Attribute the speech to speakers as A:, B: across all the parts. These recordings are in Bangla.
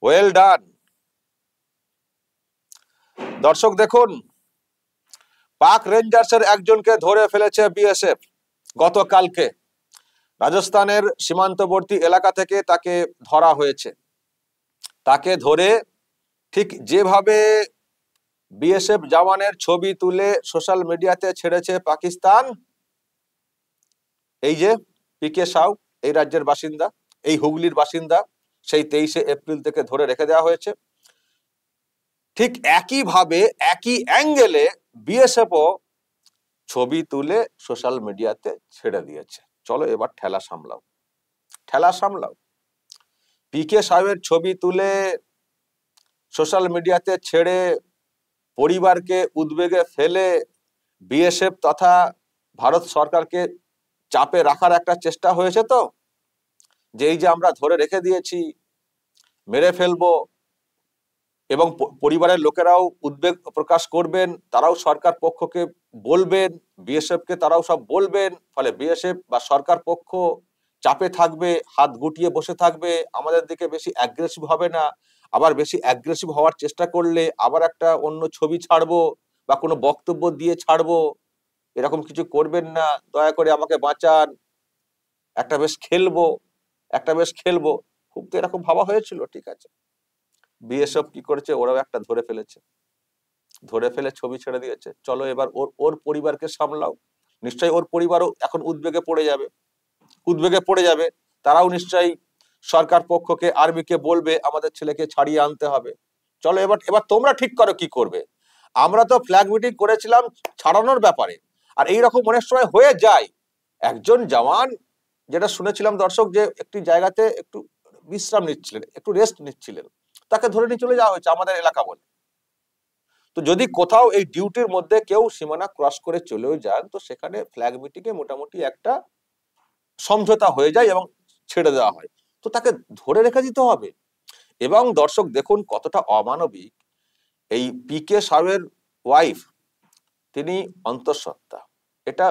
A: Well done. দর্শক দেখুন, পাক রেঞ্জার্সের একজনকে ধরে ফেলেছে বিএসএফ গতকালকে। রাজস্থানের সীমান্তবর্তী এলাকা থেকে তাকে ধরা হয়েছে। তাকে ধরে ঠিক যেভাবে বিএসএফ জওয়ানের ছবি তুলে সোশ্যাল মিডিয়াতে ছেড়েছে পাকিস্তান, এই যে পিকে সাউ এই রাজ্যের বাসিন্দা, এই হুগলির বাসিন্দা, সেই 23শে এপ্রিল থেকে ধরে রেখে দেওয়া হয়েছে। ঠিক একইভাবে একই অ্যাঙ্গেলে বিএসএফও ছবি তুলে সোশ্যাল মিডিয়াতে ছেড়ে দিয়েছে। চলো এবার ঠেলা সামলাও, ঠেলা সামলাও। পিকে সাহেবের ছবি তুলে সোশ্যাল মিডিয়াতে ছেড়ে পরিবারকে উদ্বেগে ফেলে বিএসএফ তথা ভারত সরকারকে চাপে রাখার একটা চেষ্টা হয়েছে তো, যে এই যে আমরা ধরে রেখে দিয়েছি, মেরে ফেলবো, এবং পরিবারের লোকেরাও উদ্বেগ প্রকাশ করবেন, তারাও সরকার পক্ষকে বলবেন, বিএসএফ কে তারাও সব বলবেন, ফলে বিএসএফ বা সরকার পক্ষ চাপে থাকবে, হাত গুটিয়ে বসে থাকবে, আমাদের দিকে বেশি অ্যাগ্রেসিভ হবে না। আবার বেশি অ্যাগ্রেসিভ হওয়ার চেষ্টা করলে আবার একটা অন্য ছবি ছাড়বো বা কোনো বক্তব্য দিয়ে ছাড়বো, এরকম কিছু করবেন না, দয়া করে আমাকে বাঁচান, একটা বেশ খেলবো, একটা বেশ খেলবো। খুব তো এরকম ভাবা হয়েছিল, ঠিক আছে। বিএসএফ কি করেছে, ওরাও একটা ধরে ফেলেছে, ধরে ফেলে ছবি ছেড়ে দিয়েছে। চলো এবার ওর ওর পরিবারকে সামলাও। নিশ্চয়ই ওর পরিবারও এখন উদ্বেগে পড়ে যাবে, উদ্বেগে পড়ে যাবে। তারাও নিশ্চয়ই সরকার পক্ষকে, আর্মিকে বলবে আমাদের ছেলেকে ছাড়িয়ে আনতে হবে। চলো এবার এবার তোমরা ঠিক করো কি করবে। আমরা তো ফ্ল্যাগ মিটিং করেছিলাম ছাড়ানোর ব্যাপারে, আর এইরকম অনেক সময় হয়ে যায়। একজন জওয়ান, যেটা শুনেছিলাম দর্শক, যে একটি জায়গাতে একটু বিশ্রাম নিচ্ছিলেন, একটু রেস্ট নিচ্ছিলেন, তাকে ধরে নিয়ে চলে যাওয়া হয়েছে আমাদের এলাকা বলে। তো যদি কোথাও এই ডিউটির মধ্যে কেউ সীমানা ক্রস করে চলেও যান, তো সেখানে ফ্ল্যাগ মিটিং এ মোটামুটি একটা সমঝোতা হয়ে যায় এবং ছেড়ে দেওয়া হয়। তো তাকে ধরে রেখে দিতে হবে। এবং দর্শক দেখুন কতটা অমানবিক। এই পিকে সাহেবের ওয়াইফ, তিনি অন্তঃসত্ত্বা, এটা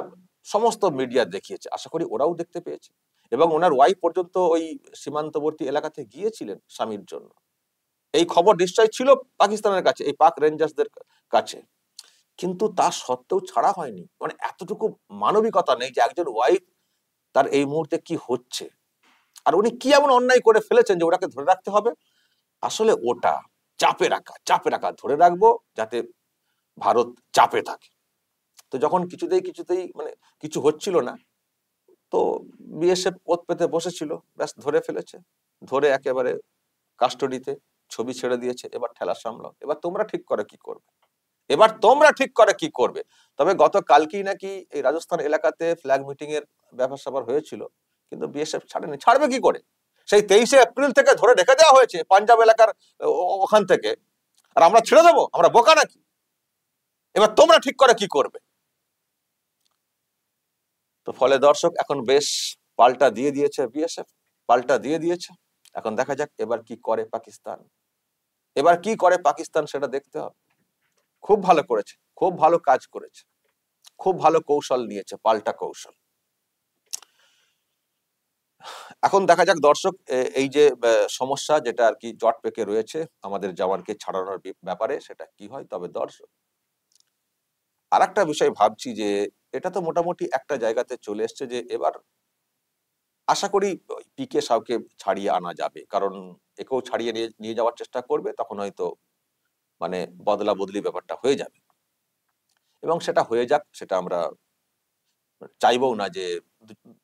A: সমস্ত মিডিয়া দেখিয়েছে, আশা করি ওরাও দেখতে পেয়েছে। এবং ওনার ওয়াইফ পর্যন্ত ওই সীমান্তবর্তী এলাকাতে গিয়েছিলেন স্বামীর জন্য। এই খবর নিশ্চয় ছিল পাকিস্তানের কাছে, এই পাক রেঞ্জার্সদের কাছে, কিন্তু তা সত্ত্বেও ছাড়া হয়নি। মানে এতটুকু মানবিকতা নেই যে একজন ওয়াইফ, তার এই মুহূর্তে কি হচ্ছে, আর উনি কি এমন অন্যায় করে ফেলেছেন যে ওটাকে ধরে রাখতে হবে। আসলে ওটা চাপে রাখা, চাপে রাখা, ধরে রাখবো যাতে ভারত চাপে থাকে। তো যখন কিছুতেই মানে কিছু হচ্ছিল না, তো বিএসএফ ওত পেতে বসেছিল, ব্যাস ধরে ফেলেছে, ধরে একেবারে কাস্টডিতে ছবি ছেড়ে দিয়েছে। এবার ঠেলা সামলাও, এবার তোমরা ঠিক করে কি করবে, এবার তোমরা ঠিক করে কি করবে। তবে গতকালকেই নাকি এই রাজস্থান এলাকাতে ফ্ল্যাগ মিটিং এর ব্যাপার স্যাপার হয়েছিল, কিন্তু বিএসএফ ছাড়েনি। ছাড়বে কি করে, সেই 23শে এপ্রিল থেকে ধরে রেখে দেওয়া হয়েছে পাঞ্জাব এলাকার ওখান থেকে, আর আমরা ছেড়ে দেবো? আমরা বোকা নাকি? এবার তোমরা ঠিক করে কি করবে। তো ফলে দর্শক এখন বেশ পাল্টা দিয়ে দিয়েছে বিএসএফ, পাল্টা দিয়ে দিয়েছে। এখন দেখা যাক এবার কি করে পাকিস্তান, এবার কি করে পাকিস্তান সেটা দেখতে হবে। খুব ভালো করেছে, খুব ভালো কাজ করেছে, খুব ভালো কৌশল নিয়েছে, পাল্টা কৌশল। এখন দেখা যাক দর্শক, এই যে সমস্যা যেটা আর কি জট পেকে রয়েছে আমাদের জওয়ানকে ছাড়ানোর ব্যাপারে, সেটা কি হয়। তবে দর্শক আর একটা বিষয় ভাবছি, যে এটা তো মোটামুটি একটা জায়গাতে চলে এসছে, যে এবার আশা করি পিকে সাউকে ছাড়িয়ে আনা যাবে, কারণ একেও ছাড়িয়ে নিয়ে যাওয়ার চেষ্টা করবে, তখন হয়তো মানে বদলা বদলি ব্যাপারটা হয়ে যাবে। এবং সেটা হয়ে যাক, সেটা আমরা চাইবও না যে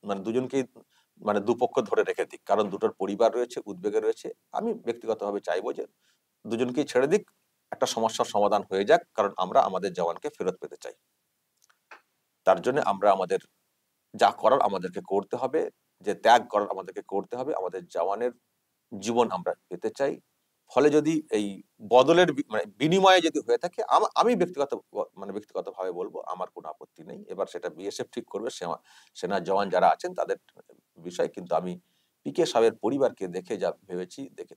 A: মানে দুজনকেই মানে দুপক্ষ ধরে রেখে দিক, কারণ দুটোর পরিবার রয়েছে, উদ্বেগে রয়েছে। আমি ব্যক্তিগতভাবে চাইবো যে দুজনকেই ছেড়ে দিক, একটা সমস্যার সমাধান হয়ে যাক, কারণ আমরা আমাদের জওয়ানকে ফেরত পেতে চাই। তার জন্য আমরা আমাদের যা করার আমাদেরকে করতে হবে, যে ত্যাগ করার আমাদেরকে করতে হবে, আমাদের জওয়ানের জীবন আমরা পেতে চাই। ফলে যদি এই বদলের মানে বিনিময়ে যদি হয়ে থাকে, আমি ব্যক্তিগতভাবে বলবো আমার কোনো আপত্তি নেই। এবার সেটা বিএসএফ ঠিক করবে, সেনা জওয়ান যারা আছেন তাদের বিষয়। কিন্তু আমি পিকে সাহেবের পরিবারকে দেখে যা ভেবেছি, দেখে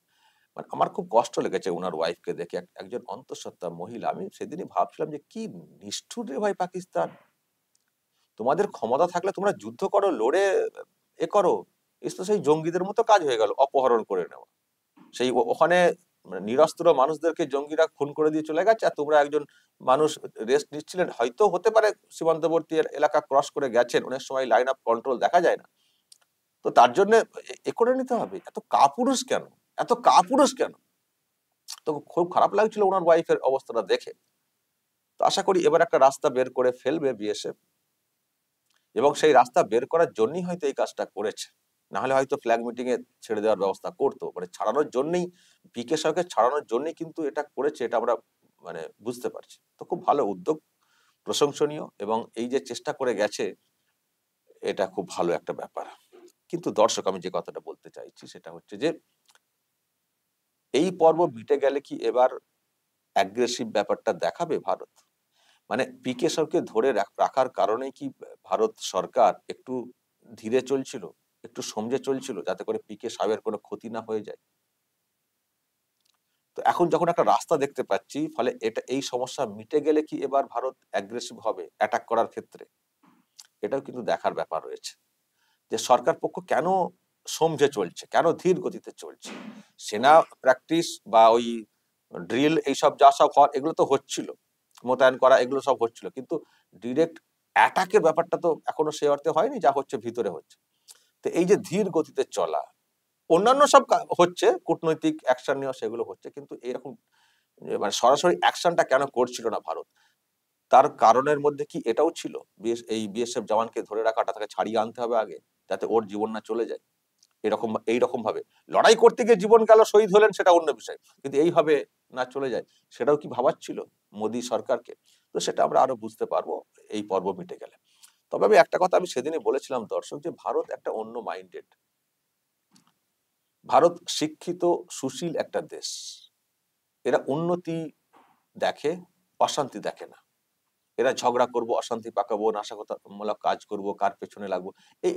A: মানে আমার খুব কষ্ট লেগেছে ওনার ওয়াইফকে দেখে। একজন অন্তঃসত্ত্বা মহিলা, আমি সেদিনই ভাবছিলাম যে কি নিষ্ঠুর রে ভাই পাকিস্তান। তোমাদের ক্ষমতা থাকলে তোমরা যুদ্ধ করো, লড়ে এ করো, এ তো সেই জঙ্গিদের মতো কাজ হয়ে গেল, অপহরণ করে নেওয়া। সেই ওখানে নিরস্ত্র মানুষদেরকে জঙ্গিরা খুন করে দিয়ে চলে গেছে, আর তোমরা একজন মানুষ রেস্ট নিচ্ছিলেন, হয়তো হতে পারে সীমান্তবর্তী এলাকা ক্রস করে গেছেন, অনেক সময় লাইন অফ কন্ট্রোল দেখা যায় না, তো তার জন্য এ করে নিতে হবে? এত কাপুরুষ কেন, এত কাপুরুষ কেন? তো খুব খারাপ লাগছিল ওনার ওয়াইফের অবস্থাটা দেখে। তো আশা করি এবার একটা রাস্তা বের করে ফেলবে বিএসএফ, এবং সেই রাস্তা বের করার জন্যই হয়তো এই কাজটা করেছে, না হলে হয়তো ফ্ল্যাগ মিটিং এ ছেড়ে দেওয়ার ব্যবস্থা করতো, মানে ছাড়ানোর জন্যই, পিকে সাহকে ছাড়ানোর জন্যই কিন্তু এটা করেছে, এটা আমরা মানে বুঝতে পারছি। তো খুব ভালো উদ্যোগ, প্রশংসনীয়, এবং এই যে চেষ্টা করে গেছে এটা খুব ভালো একটা ব্যাপার। কিন্তু দর্শক, আমি যে কথাটা বলতে চাইছি সেটা হচ্ছে যে এই পর্ব মিটে গেলে কি এবার অ্যাগ্রেসিভ ব্যাপারটা দেখাবে ভারত? মানে পিকে সাহকে ধরে রাখার কারণে কি ভারত সরকার একটু ধীরে চলছিল, একটু সমঝে চলছিল, যাতে করে পিকে সাহেবের কোনো ক্ষতি না হয়ে যায়? তো এখন যখন একটা রাস্তা দেখতে পাচ্ছি, ফলে এটা এই সমস্যা মিটে গেলে কি এবার ভারত অ্যাগ্রেসিভ হবে অ্যাটাক করার ক্ষেত্রে? এটাও কিন্তু দেখার ব্যাপার রয়েছে, যে সরকার পক্ষ কেন সমঝে চলছে, কেন ধীর গতিতে চলছে। সেনা প্র্যাকটিস বা ওই ড্রিল এইসব যা সব হওয়ার, এগুলো তো হচ্ছিল, মোতায়েন করা এগুলো সব হচ্ছিল, কিন্তু ডিরেক্ট অ্যাটাকের ব্যাপারটা তো এখনো সে অর্থে হয়নি যা হচ্ছে ভিতরে হচ্ছে। তো এই যে ধীর গতিতে চলা, অন্যান্য সব হচ্ছে, কূটনৈতিক অ্যাকশন নেওয়া সেগুলো হচ্ছে, কিন্তু এরকম মানে সরাসরি অ্যাকশনটা কেন করছিল না ভারত? তার কারণের মধ্যে কি এটাও ছিল, এই বিএসএফ জওয়ানকে ধরে রাখাটা, তাকে ছাড়িয়ে আনতে হবে আগে, যাতে ওর জীবন না চলে যায়। এইরকম ভাবে লড়াই করতে গিয়ে জীবন গেল, শহীদ হলেন, সেটা অন্য বিষয়, কিন্তু এইভাবে না চলে যায়, সেটাও কি ভাবাচ্ছিল মোদী সরকারকে? তো সেটা আমরা আরো বুঝতে পারবো এই পর্ব মিটে গেলে। তবে আমি একটা কথা আমি সেদিনই বলেছিলাম দর্শক, যে ভারত একটা অন্য মাইন্ডেড, ভারত শিক্ষিত সুশীল একটা দেশ, এরা উন্নতি দেখে, অশান্তি দেখে না। এরা ঝগড়া করব, অশান্তি পাকাবো, নাশকতামূলক কাজ করব, কার পেছনে লাগবো,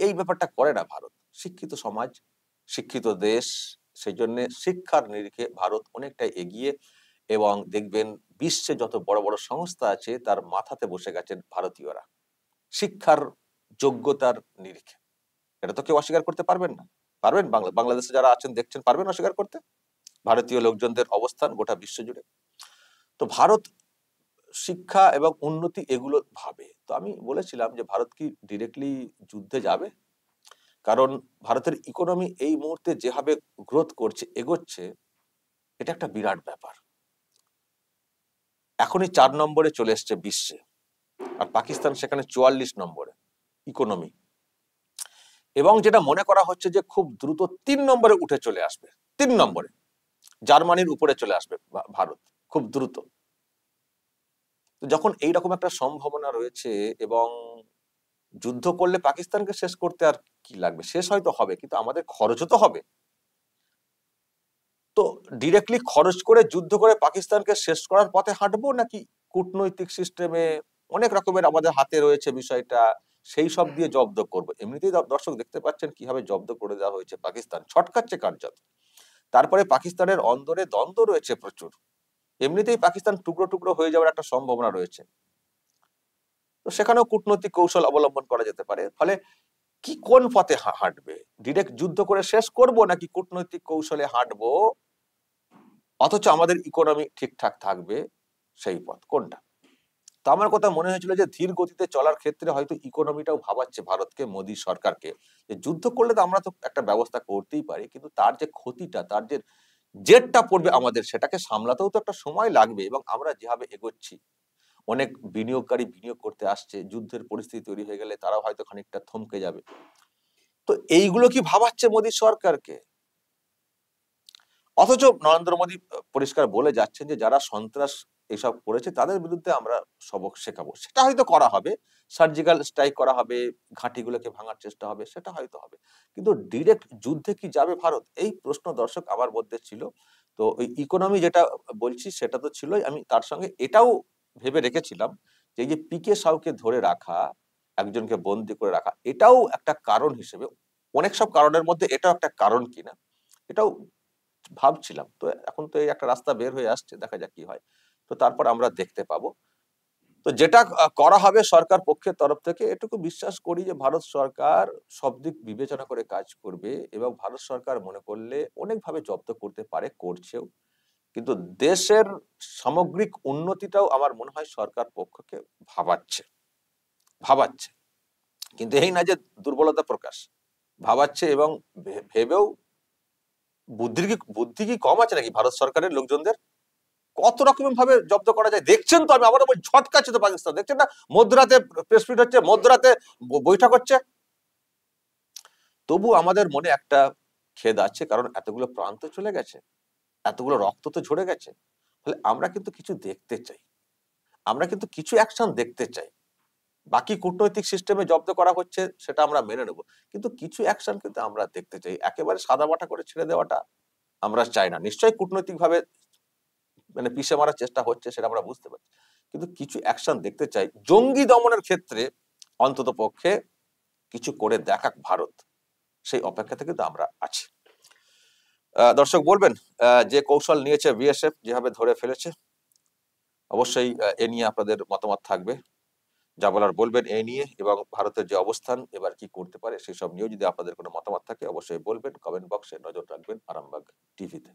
A: এই ব্যাপারটা করে না ভারত। শিক্ষিত সমাজ, শিক্ষিত দেশ, সেই জন্য শিক্ষার নিরিখে ভারত অনেকটাই এগিয়ে, এবং দেখবেন বিশ্বে যত বড় বড় সংস্থা আছে তার মাথাতে বসে গেছেন ভারতীয়রা, শিক্ষার যোগ্যতার নিরিখে। এটা তো কেউ অস্বীকার করতে পারবেন না। পারবেন? বাংলাদেশে যারা আছেন দেখছেন, পারবেন অস্বীকার করতে ভারতীয় লোকজনদের অবস্থান গোটা বিশ্ব জুড়ে? তো ভারত শিক্ষা এবং উন্নতি এগুলো ভাবে। তো আমি বলেছিলাম যে ভারত কি ডিরেক্টলি যুদ্ধে যাবে? কারণ ভারতের ইকোনমি এই মুহূর্তে যেভাবে গ্রোথ করছে, এগোচ্ছে, এটা একটা বিরাট ব্যাপার। এখনই 4 নম্বরে চলে এসছে বিশ্বে, আর পাকিস্তান সেখানে 44 নম্বরে ইকোনমি, এবং যেটা মনে করা হচ্ছে যে খুব দ্রুত 3 নম্বরে উঠে চলে আসবে, 3 নম্বরে জার্মানির উপরে চলে আসবে ভারত খুব দ্রুত। তো যখন এইরকম একটা সম্ভাবনা রয়েছে, এবং যুদ্ধ করলে পাকিস্তানকে শেষ করতে আর কি লাগবে, শেষ হয়তো হবে, কিন্তু আমাদের খরচও তো হবে। তো ডিরেক্টলি খরচ করে যুদ্ধ করে পাকিস্তানকে শেষ করার পথে হাঁটবো, নাকি কূটনৈতিক সিস্টেমে অনেক রকমের আমাদের হাতে রয়েছে বিষয়টা, সেই সব দিয়ে জব্দ করবো? এমনিতেই দর্শক দেখতে পাচ্ছেন কিভাবে জব্দ করে দেওয়া হয়েছে, পাকিস্তান ছটকাচ্ছে কার্যত। তারপরে পাকিস্তানের অন্দরে দ্বন্দ্ব রয়েছে প্রচুর, এমনিতেই পাকিস্তান টুকরো টুকরো হয়ে যাওয়ার একটা সম্ভাবনা রয়েছে। তো সেখানেও কূটনৈতিক কৌশল অবলম্বন করা যেতে পারে। ফলে কি কোন পথে হাঁটবে, ডিরেক্ট যুদ্ধ করে শেষ করব, নাকি কূটনৈতিক কৌশলে হাঁটবো অথচ আমাদের ইকোনমি ঠিকঠাক থাকবে, সেই পথ কোনটা? তো আমার কথা মনে হয়েছিল যে ধীর গতিতে চলার ক্ষেত্রে হয়তো ইকোনমিটাও ভাবাচ্ছে ভারতকে, মোদী সরকারকে, যে যুদ্ধ করলে তো আমরা তো একটা ব্যবস্থা করতেই পারি, কিন্তু তার যে ক্ষতিটা, তার যে জেটটা পড়বে আমাদের, সেটাকে সামলাতেও তো একটা সময় লাগবে, এবং আমরা যেভাবে এগোচ্ছি, অনেক বিনিয়োগকারী বিনিয়োগ করতে আসছে, যুদ্ধের পরিস্থিতি তৈরি হয়ে গেলে তারাও হয়তো খানিকটা থমকে যাবে। তো এইগুলো কি ভাবাচ্ছে মোদী সরকারকে? অথচ নরেন্দ্র মোদী পরিষ্কার বলে যাচ্ছেন যে যারা সন্ত্রাস এসব করেছে তাদের বিরুদ্ধে আমরা সবক শেখাবো, সেটা হয়তো করা হবে, সার্জিক্যাল স্ট্রাইক করা হবে, ঘাঁটিগুলোকে ভাঙার চেষ্টা হবে, সেটা হয়তো হবে, কিন্তু ডিরেক্ট যুদ্ধে কি যাবে ভারত, এই প্রশ্ন দর্শক আমার মধ্যে ছিল। তো ওই ইকোনমি যেটা বলছি সেটা তো ছিলই, আমি তার সঙ্গে এটাও ভেবে রেখেছিলাম যে এই যে পিকে সাউকে ধরে রাখা, একজনকে বন্দি করে রাখা, এটাও একটা কারণ হিসেবে, অনেক সব কারণের মধ্যে এটাও একটা কারণ কিনা, এটাও ভাবছিলাম। তো এখন তো এই একটা রাস্তা বের হয়ে আসছে, দেখা যাক কি হয়। তো তারপর আমরা দেখতে পাবো। তো তো যেটা করা হবে সরকার পক্ষের তরফ থেকে, এটুকু বিশ্বাস করি যে ভারত সরকার সব দিক বিবেচনা করে কাজ করবে, এবং ভারত সরকার মনে করলে অনেকভাবে জব্দ করতে পারে, করছেও। কিন্তু দেশের সামগ্রিক উন্নতিটাও আমার মনে হয় সরকার পক্ষকে ভাবাচ্ছে ভাবাচ্ছে কিন্তু এই না যে দুর্বলতা প্রকাশ, ভাবাচ্ছে। এবং ভেবেও বুদ্ধি কি কম আছে নাকি ভারত সরকারের লোকজনদের? কত রকম ভাবে জব্দ করা যায় দেখছেন তো। আমি আবারও বলি, ঝটকাচ্ছে তো পাকিস্তান, দেখছেন না? মধ্যরাতে প্রেস মিট হচ্ছে, মধ্যরাতে বৈঠক হচ্ছে। তবু আমাদের মনে একটা খেদ আছে, কারণ এতগুলো প্রাণ তো চলে গেছে, এতগুলো রক্ত তো ঝরে গেছে। ফলে আমরা কিন্তু কিছু দেখতে চাই, আমরা কিন্তু কিছু অ্যাকশন দেখতে চাই। বাকি কূটনৈতিক সিস্টেমে জব্দ করা হচ্ছে, সেটা আমরা মেনে নেব, কিন্তু কিছু অ্যাকশন কিন্তু আমরা দেখতে চাই। একেবারে সাদামাটা করে ছেড়ে দেওয়াটা আমরা চাই না। নিশ্চয়ই কূটনৈতিক ভাবে মানে পিষে মারার চেষ্টা হচ্ছে, সেটা আমরা বুঝতে পারছি, কিন্তু কিছু অ্যাকশন দেখতে চাই। জঙ্গি দমনের ক্ষেত্রে অন্তত পক্ষে কিছু করে দেখাক ভারত, সেই অপেক্ষাতে কিন্তু আমরা আছি। দর্শক বলবেন যে কৌশল নিয়েছে বিএসএফ, যেভাবে ধরে ফেলেছে, অবশ্যই এ নিয়ে আপনাদের মতামত থাকবে। যা বলার বলবেন এ নিয়ে, এবং ভারতের যে অবস্থান এবার কি করতে পারে সেসব নিয়েও যদি আপনাদের কোনো মতামত থাকে অবশ্যই বলবেন। কমেন্ট বক্সে নজর রাখবেন আরামবাগ টিভিতে।